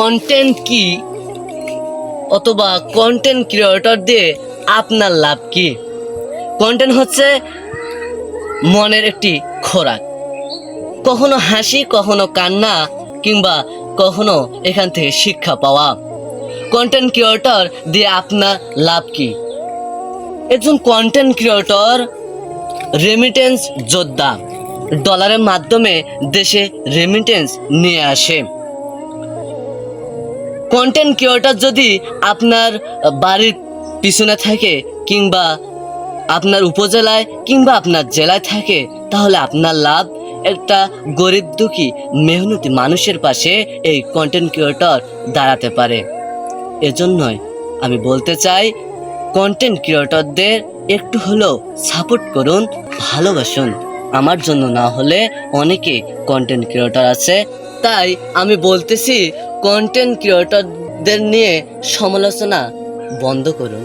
Content কি অথবা content creator দিয়ে আপনার লাভ কি? কন্টেন্ট হচ্ছে মনের একটি খোরাক, কখনো হাসি, কখনো কান্না, কিংবা কখনো এখান থেকে শিক্ষা পাওয়া। কন্টেন্ট ক্রিয়েটর দিয়ে আপনার লাভ কি? একজন কন্টেন্ট ক্রিয়েটর রেমিটেন্স যোদ্ধা, ডলারের মাধ্যমে দেশে রেমিটেন্স নিয়ে আসে। কন্টেন্ট ক্রিয়েটর যদি আপনার বাড়ির পিছনে থাকে, কিংবা আপনার উপজেলায়, কিংবা আপনার জেলায় থাকে, তাহলে আপনার লাভ একটা গরিব দুঃখী মেহনতি মানুষের পাশে এই কন্টেন্ট ক্রিয়েটর দাঁড়াতে পারে। এজন্যই আমি বলতে চাই, কন্টেন্ট ক্রিয়েটরদের একটু হলেও সাপোর্ট করুন, ভালোবাসুন। আমার জন্য না হলে অনেকে কন্টেন্ট ক্রিয়েটর আছে, তাই আমি বলতেছি কন্টেন্ট ক্রিয়েটরদের নিয়ে সমালোচনা বন্ধ করুন।